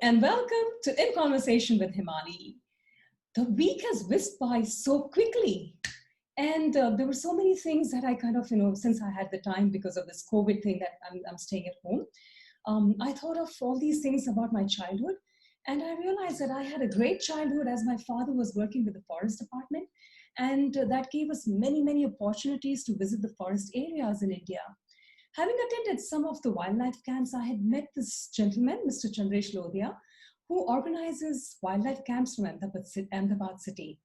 and welcome to In Conversation with Himani. The week has whisked by so quickly, and there were so many things that I kind of, since I had the time because of this COVID thing that I'm staying at home, I thought of all these things about my childhood, and I realized that I had a great childhood as my father was working with the forest department, and that gave us many, many opportunities to visit the forest areas in India. Having attended some of the wildlife camps, I had met this gentleman, Mr. Chandresh Lodhia, who organizes wildlife camps from Ahmedabad city.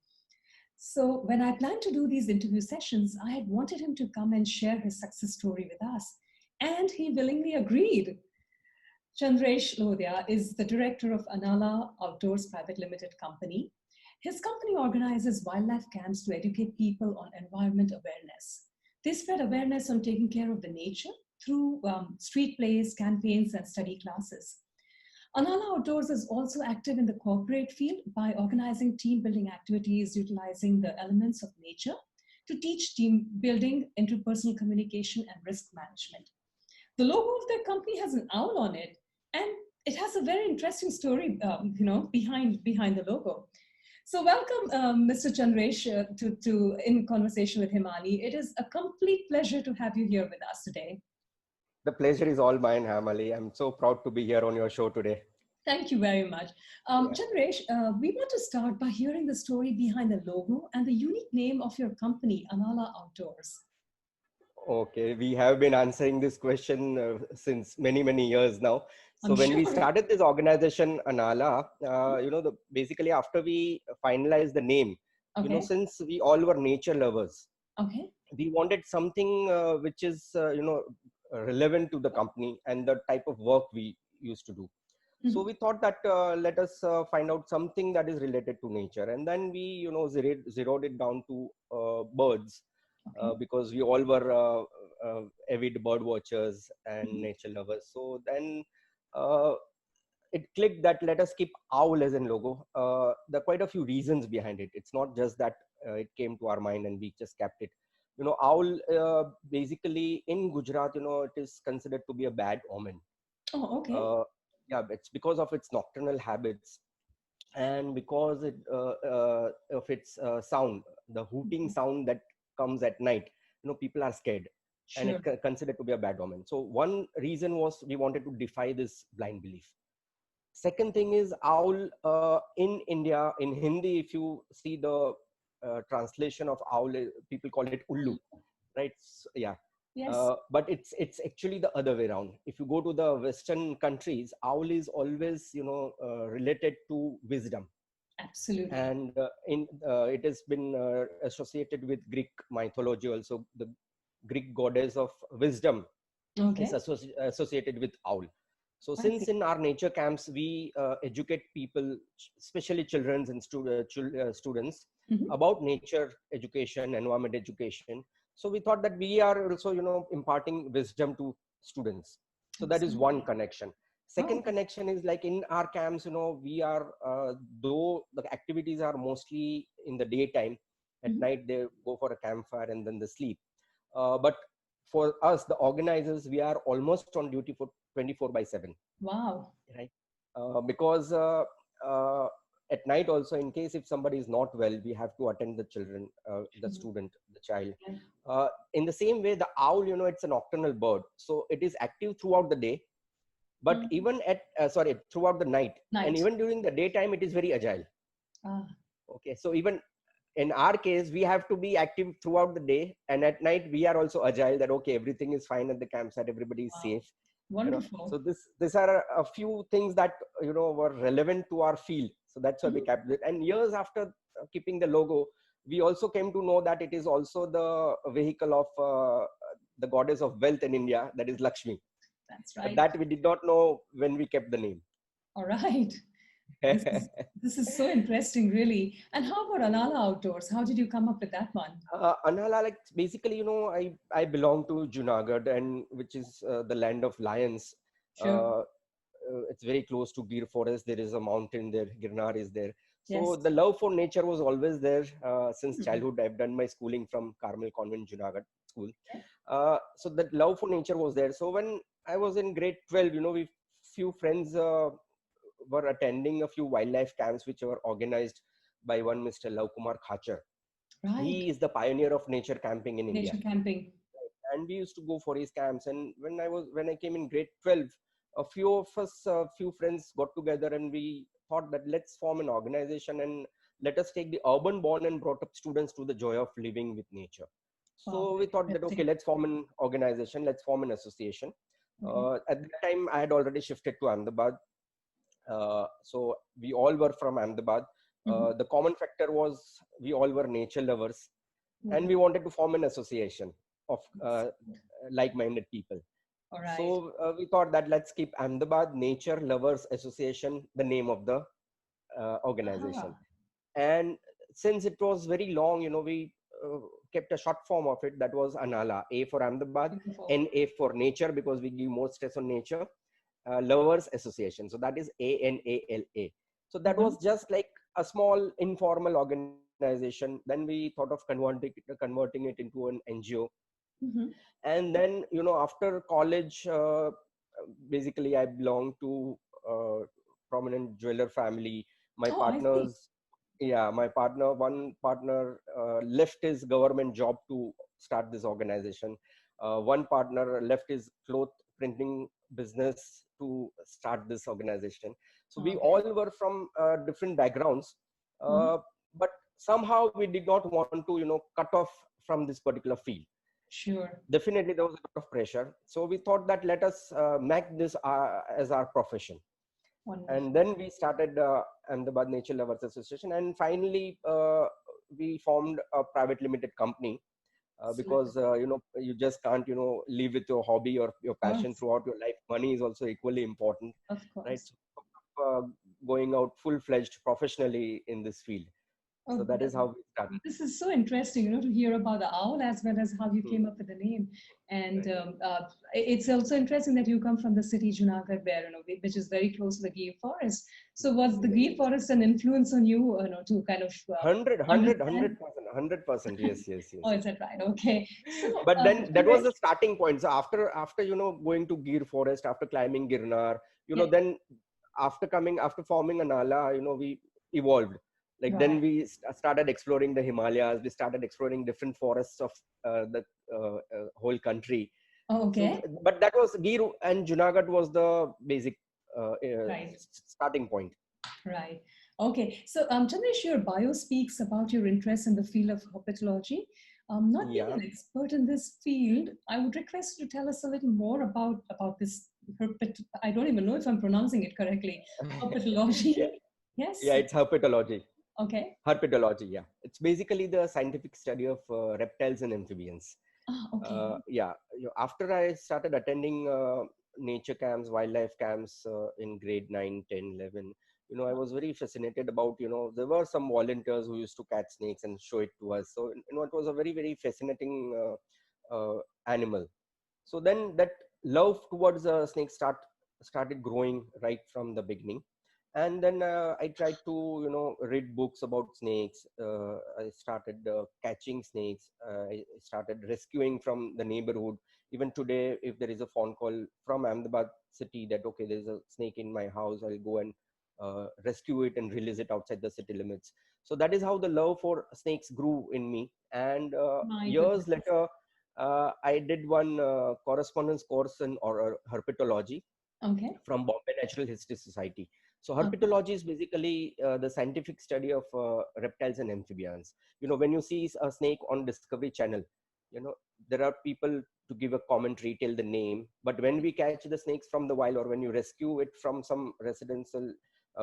So when I planned to do these interview sessions, I had wanted him to come and share his success story with us, and he willingly agreed. Chandresh Lodhia is the director of Anala Outdoors Private Limited Company. His company organizes wildlife camps to educate people on environment awareness. They spread awareness on taking care of the nature through street plays, campaigns, and study classes. Anala Outdoors is also active in the corporate field by organizing team building activities, utilizing the elements of nature to teach team building, interpersonal communication, and risk management. The logo of their company has an owl on it, and it has a very interesting story, behind the logo. So welcome, Mr. Chandresh, to In Conversation with Himani. It is a complete pleasure to have you here with us today. The pleasure is all mine, Hamali. I'm so proud to be here on your show today. Thank you very much. Chandresh, we want to start by hearing the story behind the logo and the unique name of your company, Anala Outdoors. Okay, we have been answering this question since many, many years now. So when we started this organization, Anala, basically after we finalized the name, since we all were nature lovers, we wanted something which is, relevant to the company and the type of work we used to do. So we thought that let us find out something that is related to nature. And then we, zeroed it down to birds. Because we all were avid bird watchers and nature lovers. So then it clicked that let us keep owl as in logo. There are quite a few reasons behind it. It's not just that it came to our mind and we just kept it. Owl basically in Gujarat, it is considered to be a bad omen. Oh, okay. Yeah, it's because of its nocturnal habits and because of its sound, the hooting sound that comes at night. People are scared and it's considered to be a bad omen. So one reason was we wanted to defy this blind belief. Second thing is owl in India, in Hindi, if you see the translation of owl, people call it ullu, right? So, yeah. Yes. But it's actually the other way around. If you go to the Western countries, owl is always, related to wisdom. Absolutely. And it has been associated with Greek mythology also. The Greek goddess of wisdom is associated with owl. So since in our nature camps, we educate people, especially children and students, about nature education, environment education. So we thought that we are also, imparting wisdom to students. So that is one connection. Second connection is like in our camps, we are, though the activities are mostly in the daytime, at night they go for a campfire and then they sleep. But for us, the organizers, we are almost on duty for 24/7. Wow. Right. Because at night also, in case if somebody is not well, we have to attend the children, the student, the child. In the same way, the owl, it's a nocturnal bird. So it is active throughout the day. But even throughout the night, and even during the daytime, it is very agile. Okay, so even in our case, we have to be active throughout the day, and at night we are also agile. That okay, everything is fine at the campsite, everybody is safe. Wonderful. So these are a few things that were relevant to our field. So that's why we kept it. And years after keeping the logo, we also came to know that it is also the vehicle of the goddess of wealth in India, that is Lakshmi. That's right. That we did not know when we kept the name. All right. This is so interesting, really. And how about Anala Outdoors? How did you come up with that one? Anala, like basically, I belong to Junagadh, and which is the land of lions. Sure. It's very close to Gir forest. There is a mountain there. Girnar is there. So the love for nature was always there since childhood. I've done my schooling from Carmel Convent, Junagadh school. So that love for nature was there. So when I was in grade 12, we few friends were attending a few wildlife camps which were organized by one Mr. Lav Kumar Khachar. Right. He is the pioneer of nature camping in India. Nature camping. And we used to go for his camps. And when I came in grade 12, a few of us, a few friends got together, and we thought that let's form an organization and let us take the urban born and brought up students to the joy of living with nature. Wow, So we very thought that, okay, interesting. let's form an organization, let's form an association. Okay. At that time, I had already shifted to Ahmedabad. So we all were from Ahmedabad. Mhm. The common factor was we all were nature lovers, and we Lovely. wanted to form an association of That's good. like-minded people. All right. So we thought that let's keep Ahmedabad Nature Lovers Association the name of the organization. Ah, And since it was very long, we uh, kept a short form of it, that was ANALA. A for Ahmedabad, beautiful. NA for nature, because we give more stress on nature. Lovers Association, so that is ANALA. So that Mhm. was just like a small informal organization. Then we thought of converting it into an NGO. Mhm. And then, after college, basically I belong to uh, prominent jeweler family. My Oh, I see. partners Yeah, my one partner left his government job to start this organization. One partner left his cloth printing business to start this organization. So we Okay. all were from different backgrounds, Mhm. uh, but somehow we did not want to cut off from this particular field. Sure. Definitely there was a lot of pressure, so we thought that let us make this as our profession. And Wonderful. then we started Ahmedabad Nature Lovers Association, and finally we formed a private limited company, Excellent. because you just can't live with your hobby or your Of passion course. throughout your life. Money is also equally important, Of right? course. So, going out full-fledged professionally in this field. Oh, So that is how we started. this is so interesting, to hear about the owl as well as how you Hmm. came up with the name. And Right. it's also interesting that you come from the city Junagadh, where which is very close to the Gir forest. So was the Yes. Gir forest an influence on you, to kind of 100%, understand? 100%. Yes, yes, Oh, yes. is that right? Okay. So, But then that was Chandresh, the starting point. So after going to Gir forest, after climbing Girnar, yeah, then after forming a Nala, we evolved. Like then right. we started exploring the Himalayas. We started exploring different forests of the whole country. Oh, So, okay. but that was Gir and Junagadh was the basic Right. starting point. Right. Okay. So, Chandresh, your bio speaks about your interest in the field of herpetology. Not being Yeah. an expert in this field, I would request you to tell us a little more about this herpet. I don't even know if I'm pronouncing it correctly. Yeah, Herpetology. yeah, Yes. it's herpetology. Okay. Herpetology, yeah. It's basically the scientific study of reptiles and amphibians. Ah, okay. Yeah, after I started attending nature camps, wildlife camps in grade 9, 10, 11, I was very fascinated about, there were some volunteers who used to catch snakes and show it to us. So, it was a very, very fascinating animal. So then that love towards snakes started growing right from the beginning. And then I tried to read books about snakes. I started catching snakes. I started rescuing from the neighborhood. Even today, if there is a phone call from Ahmedabad city that okay, there's a snake in my house, I'll go and rescue it and release it outside the city limits. So that is how the love for snakes grew in me. And My years goodness. later, I did one correspondence course in or herpetology Okay. from Bombay Natural History Society. So Okay. herpetology is basically the scientific study of reptiles and amphibians. When you see a snake on Discovery Channel, there are people to give a commentary, tell the name. But when we catch the snakes from the wild, or when you rescue it from some residential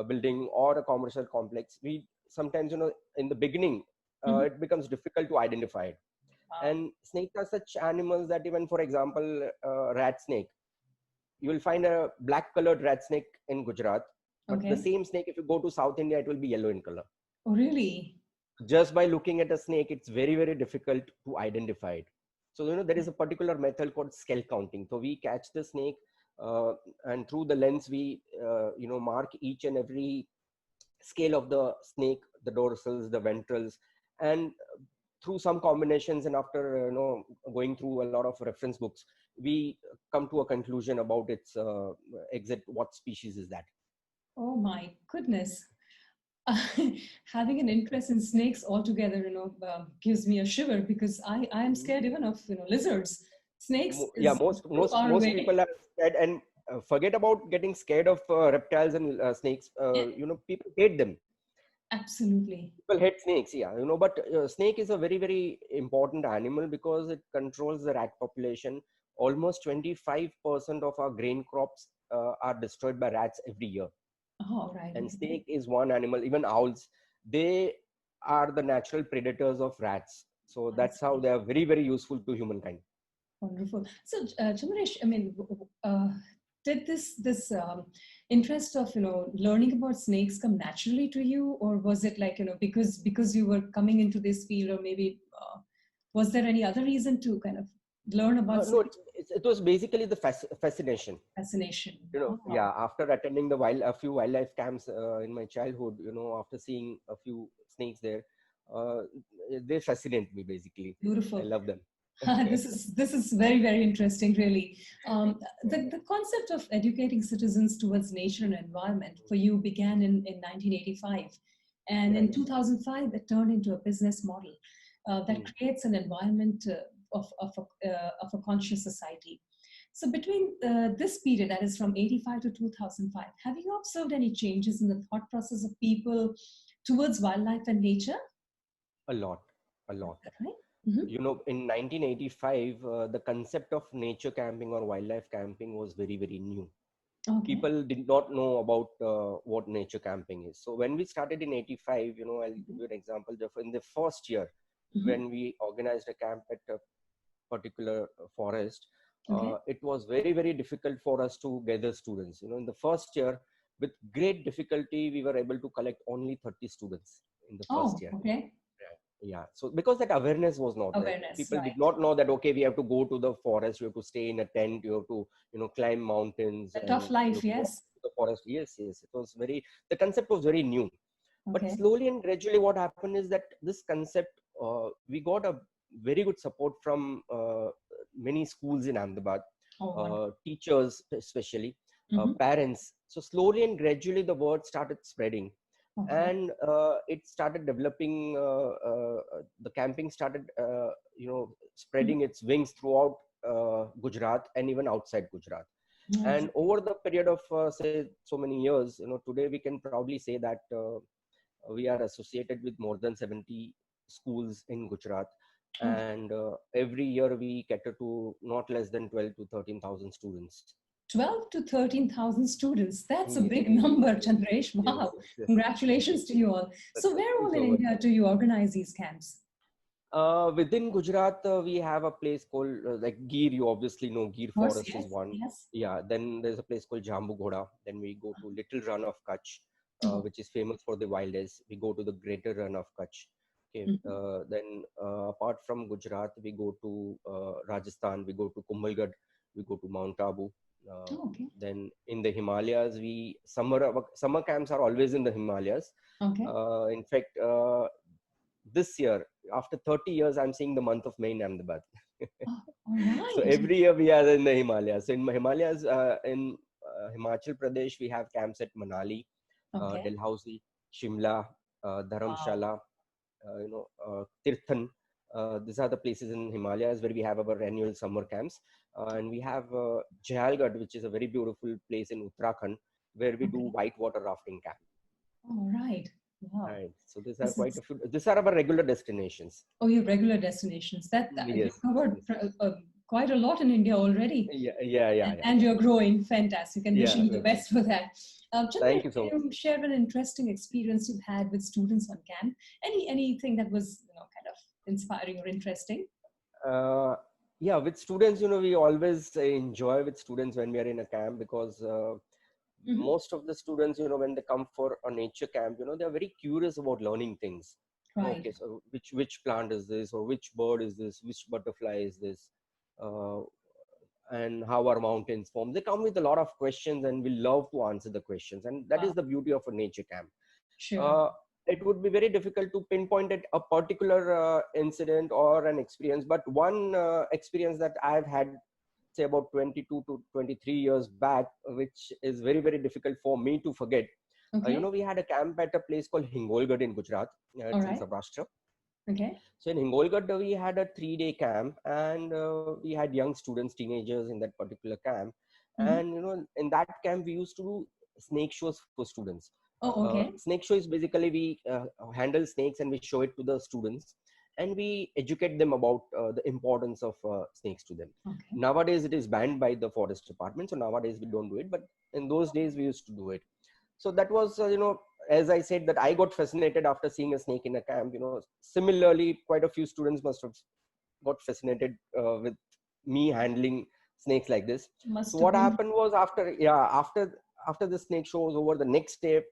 building or a commercial complex, we sometimes, in the beginning, Mhm. it becomes difficult to identify it. Wow. And snakes are such animals that even, for example, rat snake, you will find a black colored rat snake in Gujarat, but the Okay. same snake, if you go to South India, it will be yellow in color. Oh, really? Just by looking at a snake, it's very, very difficult to identify it. So, there is a particular method called scale counting. So we catch the snake, and through the lens, we, mark each and every scale of the snake, the dorsals, the ventrals, and through some combinations, and after going through a lot of reference books, we come to a conclusion about its exact what species is that. Oh my goodness. Having an interest in snakes altogether, gives me a shiver because I am Mhm. scared even of, lizards. Snakes Yeah, is so far most away. people are scared, and forget about getting scared of reptiles and snakes. Yeah, People hate them. absolutely. People hate snakes, yeah, but snake is a very, very important animal because it controls the rat population. Almost 25% of our grain crops are destroyed by rats every year. Oh, right. And Okay. snake is one animal. Even owls, they are the natural predators of rats. So I that's how see. they are very, very useful to humankind. Wonderful. So, Chandrasesh, I mean, did this interest of learning about snakes come naturally to you, or was it like because you were coming into this field, or maybe was there any other reason to kind of learn about No, snakes? it was basically the fascination. Fascination. Yeah, Oh, after attending a few wildlife camps in my childhood, after seeing a few snakes there, uh, they fascinate me basically. I beautiful. love them. This is very, very interesting, really. The concept of educating citizens towards nature and environment for you began in 1985, and in Right. 2005 it turned into a business model that Hmm. creates an environment of a conscious society. So between this period, that is from 85 to 2005, have you observed any changes in the thought process of people towards wildlife and nature? A lot, a lot. Right? Hmm. In 1985, the concept of nature camping or wildlife camping was very, very new. Okay. People did not know about what nature camping is. So when we started in 85, I'll give you an example. In the first year, Hmm. when we organized a camp at a particular forest, Okay. it was very, very difficult for us to gather students. In the first year, with great difficulty, we were able to collect only 30 students in the first Oh, year. okay. Yeah, so because that awareness was not there, Awareness, people did right. not know that okay, we have to go to the forest, you have to stay in a tent, you have to climb mountains, A and tough you life, have to walk yes. to the forest. Yes, yes, it was very, the concept was very new. But Okay. slowly and gradually what happened is that this concept, we got a very good support from many schools in Ahmedabad, Oh, wonderful. teachers especially, Hmm. parents. So slowly and gradually the word started spreading, Okay. and it started developing. The camping started Mhm. spreading its wings throughout Gujarat and even outside Gujarat. Nice. And over the period of say so many years, today we can proudly say that we are associated with more than 70 schools in Gujarat, Okay. and every year we cater to not less than 12 to 13,000 students. 12 to 13,000 students. That's a Yes, big yes, number, yes, Chandresh. yes, Wow. yes, yes. Thank you. Congratulations to you all. So, Thank where you all in so much. India do you organize these camps? Within Gujarat, we have a place called like Gir. You obviously know Gir Of course, Forest is yes. one. Yes. Yeah. Then there's a place called Jambu Ghoda. Then we go to Little Run of Kutch, Oh. which is famous for the wildest. We go to the Greater Run of Kutch. Okay. Mhm. Then apart from Gujarat, we go to Rajasthan. We go to Kumbhalgarh. We go to Mount Abu. Uh, Oh, okay. then in the Himalayas, summer camps are always in the Himalayas. Okay. In fact, this year, after 30 years, I'm seeing the month of May in Ahmedabad. Oh, all So right. every year we are in the Himalayas. So in Himalayas, in Himachal Pradesh, we have camps at Manali, Okay. Dalhousie, Shimla, Wow. Dharamshala, Tirthan. These are the places in Himalayas where we have our annual summer camps. And we have Jahalgarh, which is a very beautiful place in Uttarakhand, where we do Okay. whitewater rafting camp. All right. Wow. Right. So these are This quite is, a few. These are our regular destinations. oh, your regular destinations. That you've Yes. covered Yes. quite a lot in India already. Yeah. Yeah. Yeah. Yeah. And you're growing. Fantastic. And Yeah. wishing you the Well, best for that. Chandra, thank you can so much. you share an interesting experience you've had with students on camp? Anything that was, kind of inspiring or interesting? Uh, yeah, with students, we always enjoy with students when we are in a camp because Hmm. most of the students, when they come for a nature camp, they are very curious about learning things. Right. Okay, so which plant is this, or which bird is this, which butterfly is this, uh, and how are mountains formed? They come with a lot of questions, and we love to answer the questions, and that is Wow. the beauty of a nature camp. Sure. uh, it would be very difficult to pinpoint at a particular incident or an experience, but one experience that I've had, say about 22 to 23 years back, which is very, very difficult for me to forget. Okay. We had a camp at a place called Hingolgarh in Gujarat. All It's in right. Saurashtra. Okay. So in Hingolgarh, we had a 3-day camp, and we had young students, teenagers in that particular camp. Mm-hmm. And in that camp, we used to do snake shows for students. Oh, okay. Snake show is basically we handle snakes and we show it to the students, and we educate them about the importance of snakes to them. Okay. Nowadays, it is banned by the forest department, so nowadays we don't do it. But in those days, we used to do it. So that was as I said, that I got fascinated after seeing a snake in a camp. Similarly, quite a few students must have got fascinated with me handling snakes like this. So Must have what been. happened was, after the snake show was over, the next day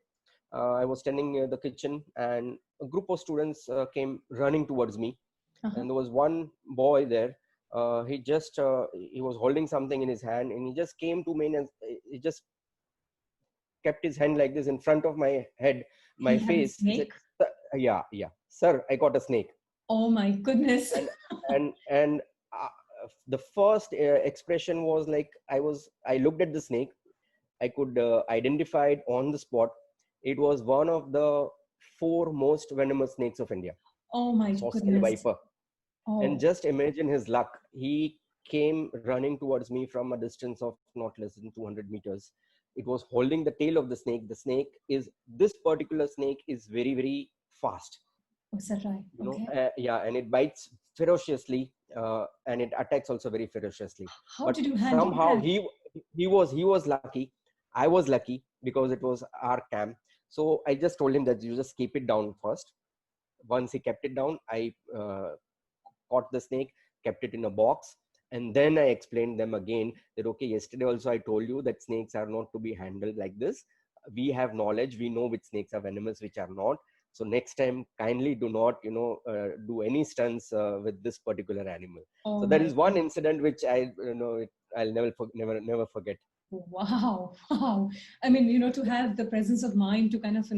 I was standing near the kitchen, and a group of students came running towards me. Uh-huh. And there was one boy there. He was holding something in his hand, and he just came to me, and he just kept his hand like this in front of my head, my He had a face. He said, snake. Yeah, yeah, sir, I got a snake." Oh my goodness. And and the first expression was like, I looked at the snake. I could identify it on the spot. It was one of the four most venomous snakes of India, Oh my Sawskel goodness. viper. And Oh, just imagine his luck. He came running towards me from a distance of not less than 200 meters. It was holding the tail of the snake. This particular snake is very, very fast. is that right? Okay. Yeah, and it bites ferociously, and it attacks also very ferociously. How But did you handle somehow that? he was lucky. I was lucky because it was our camp. So I just told him that you just keep it down first. Once he kept it down, I caught the snake, kept it in a box, and then I explained them again that, okay, yesterday also I told you that snakes are not to be handled like this. We have knowledge, we know which snakes are venomous, which are not. So next time, kindly do not do any stunts with this particular animal. Oh So that my is one God. incident which I'll never forget. Wow. Wow. I mean, to have the presence of mind to kind of,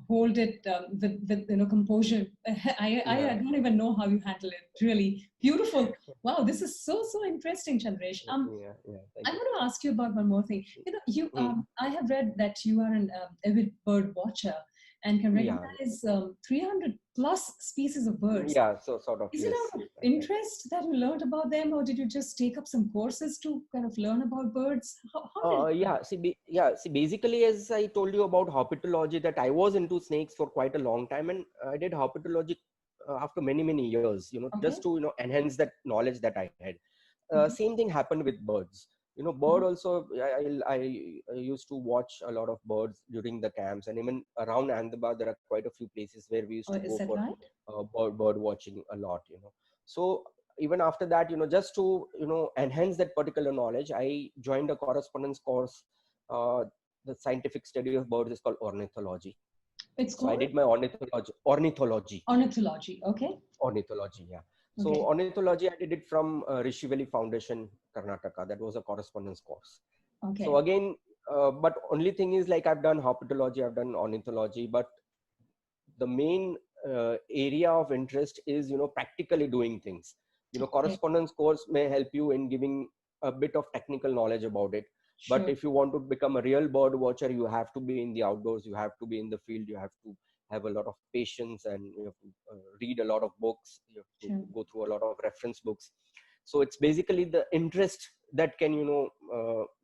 hold it with composure. I Yeah, don't even know how you handle it. Really beautiful. Wow. This is so, so interesting, Chandresh. yeah, I thank you. want to ask you about one more thing. Mm, I have read that you are an avid bird watcher and can yeah, recognize 300 plus species of birds. yeah, so sort of, Is it yes, out of I can. interest that you learned about them, or did you just take up some courses to kind of learn about birds? How did it go? Yeah, basically, as I told you about herpetology, that I was into snakes for quite a long time, and I did herpetology after many, many years, just Okay. to, enhance that knowledge that I had. Okay. Same thing happened with birds. Bird Uh-huh. also, I used to watch a lot of birds during the camps, and even around Ahmedabad, there are quite a few places where we used Oh, to is go that for right? bird watching a lot. So even after that, just to enhance that particular knowledge, I joined a correspondence course. uh, the scientific study of birds is called ornithology. It's So I called did my ornithology. Okay. ornithology, yeah. So Okay. ornithology, I did it from Rishi Valley Foundation, Karnataka. That was a correspondence course. So Okay. again, but only thing is, like, I've done herpetology, I've done ornithology, but the main area of interest is practically doing things. Okay. Correspondence course may help you in giving a bit of technical knowledge about it, but Sure. if you want to become a real bird watcher, you have to be in the outdoors, you have to be in the field, you have to have a lot of patience, and you have to read a lot of books, you have to Sure. go through a lot of reference books. So it's basically the interest that can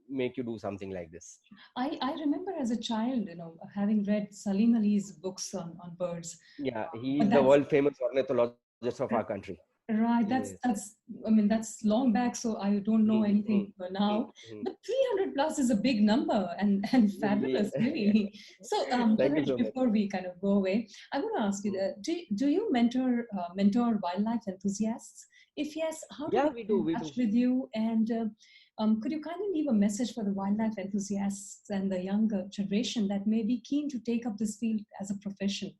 make you do something like this. I remember as a child, having read Salim Ali's books on birds. Yeah, he But is the that's world famous ornithologist of our country. right. Yes. I mean, that's long back, so I don't know Mm, mm, anything mm, now. mm. But 300 plus is a big number and Yeah. fabulous, really. So, Thank you Chandresh, so much. before we kind of go away, I want to ask you Mm. that do you mentor wildlife enthusiasts? If yes, how do Yeah, they we get do. in We touch do. with you? And could you kindly leave a message for the wildlife enthusiasts and the younger generation that may be keen to take up this field as a profession?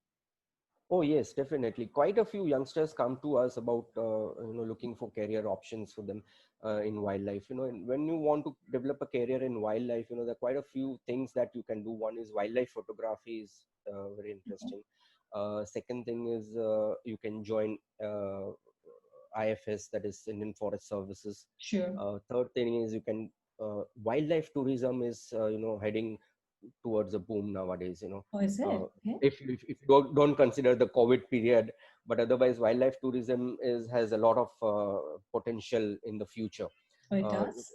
Oh, yes, definitely. Quite a few youngsters come to us about looking for career options for them in wildlife. And when you want to develop a career in wildlife, there are quite a few things that you can do. One is wildlife photography is very Okay. interesting. Second thing is you can join IFS, that is Indian Forest Services. Sure. Third thing is you can wildlife tourism is heading towards a boom nowadays. You know, Oh, is it? Okay. if you don't consider the COVID period, but otherwise, wildlife tourism has a lot of potential in the future. Oh, it Uh, does.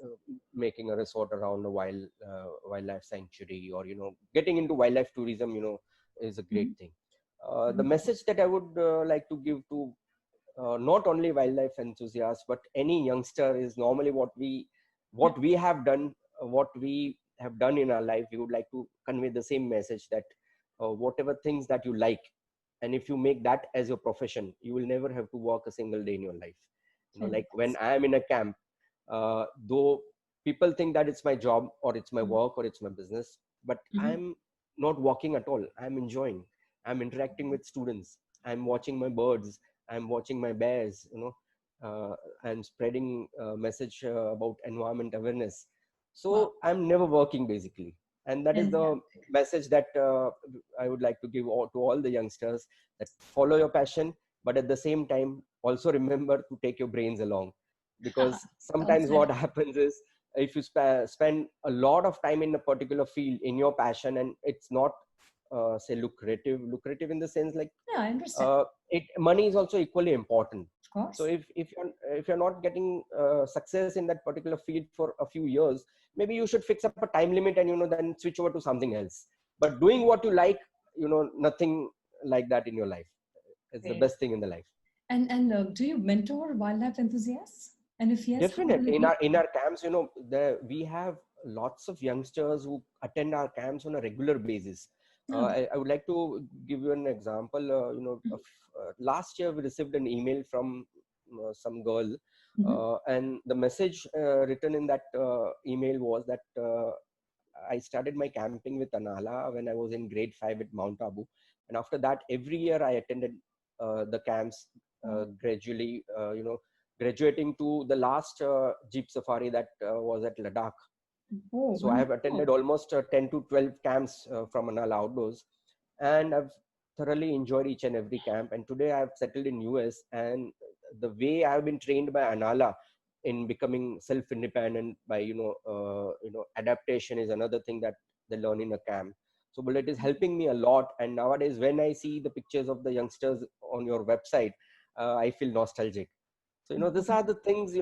Making a resort around a wildlife sanctuary, or getting into wildlife tourism, is a great Mhm. thing. The Wonderful. message that I would like to give to not only wildlife enthusiasts but any youngster is normally Yeah. what we have done, what we have done in our life. We would like to convey the same message that whatever things that you like, and if you make that as your profession, you will never have to work a single day in your life. Like when I Fantastic. am in a camp, though people think that it's my job or it's my Mhm. work or it's my business, but Mhm. I'm not working at all. I'm enjoying, I'm interacting with students, I'm watching my birds, I'm watching my bears, I'm spreading a message about environment awareness. Wow. So I'm never working basically. And that is the Fantastic. message that I would like to give to all the youngsters, that follow your passion, but at the same time, also remember to take your brains along. Because Well sometimes said. what happens is, if you spend a lot of time in a particular field in your passion, and it's not say lucrative in the sense like, Yeah, I understand. uh, money is also equally important. Of So course. if you're not getting success in that particular field for a few years, maybe you should fix up a time limit and then switch over to something else. But doing what you like, nothing like that in your life. It's the Great. best thing in the life. And do you mentor wildlife enthusiasts? And if yes, how do they Definitely, in reach our you? camps, we have lots of youngsters who attend our camps on a regular basis. No. I would like to give you an example. Last year we received an email from some girl, Mm-hmm. and the message written in that email was that I started my camping with Anala when I was in grade 5 at Mount Abu, and after that, every year I attended the camps gradually. Graduating to the last jeep safari that was at Ladakh. Oh, So I have wonderful. attended almost 10 to 12 camps from Anala Outdoors, and I've thoroughly enjoyed each and every camp. And today I have settled in US, and the way I have been trained by Anala in becoming self-independent by adaptation is another thing that they learn in a camp. So, but it is helping me a lot. And nowadays, when I see the pictures of the youngsters on your website, I feel nostalgic. So these are the things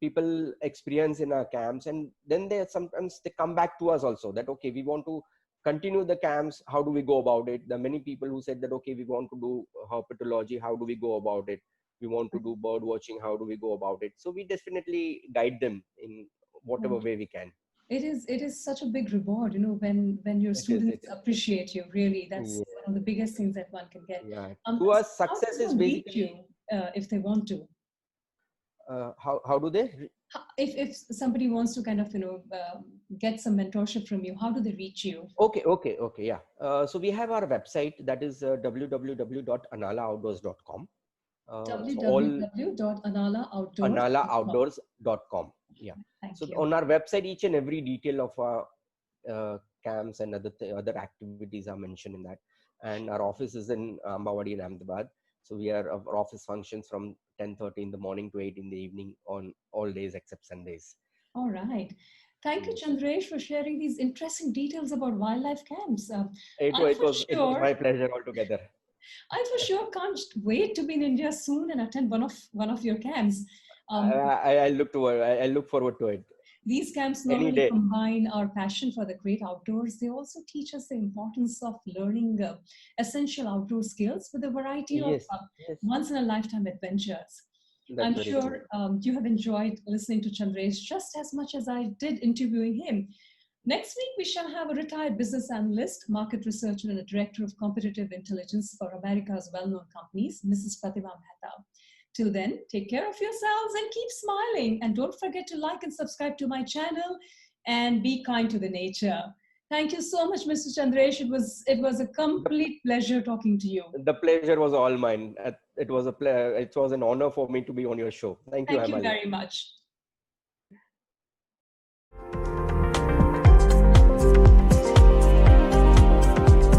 people experience in our camps, and then they sometimes they come back to us also, that okay, we want to continue the camps. How do we go about it? There are many people who said that okay, we want to do herpetology. How do we go about it? We want to do bird watching. How do we go about it? So we definitely guide them in whatever way we can. It is such a big reward, when your It is. students It is. appreciate you. Really, that's Yeah. one of the biggest things that one can get. Yeah. Um, To us, how success does is one reach basically you if they want to? how do they. If somebody wants to kind of get some mentorship from you, how do they reach you? Okay. Yeah. So we have our website, that is www.analooutdoors.com. So all www.analaaoutdoors.com. analooutdoors.com. Yeah. Thank So you. on our website, each and every detail of our camps and other activities are mentioned in that. And our office is in Ambawadi in Ahmedabad. So our office functions from 10:30 in the morning to 8 in the evening on all days except Sundays. All right. Thank you, Yes. Chandresh, for sharing these interesting details about wildlife camps. It, wa- I it for was it was sure my pleasure altogether. I for sure can't wait to be in India soon and attend one of your camps. Um, I look forward to it these camps not any only day. combine our passion for the great outdoors, they also teach us the importance of learning essential outdoor skills with a variety of Yes, yes, once in a lifetime adventures. that's I'm very true. sure you have enjoyed listening to Chandresh just as much as I did interviewing him. Next week, we shall have a retired business analyst, market researcher, and a director of competitive intelligence for America's well known companies, Mrs. Pratima Mehta. Till then, take care of yourselves and keep smiling. And don't forget to like and subscribe to my channel and be kind to the nature. Thank you so much, Mr. Chandresh. It was a The, complete pleasure talking to you. the pleasure was all mine. It was an honor for me to be on your show. Thank you, Thank you Hamali. very much.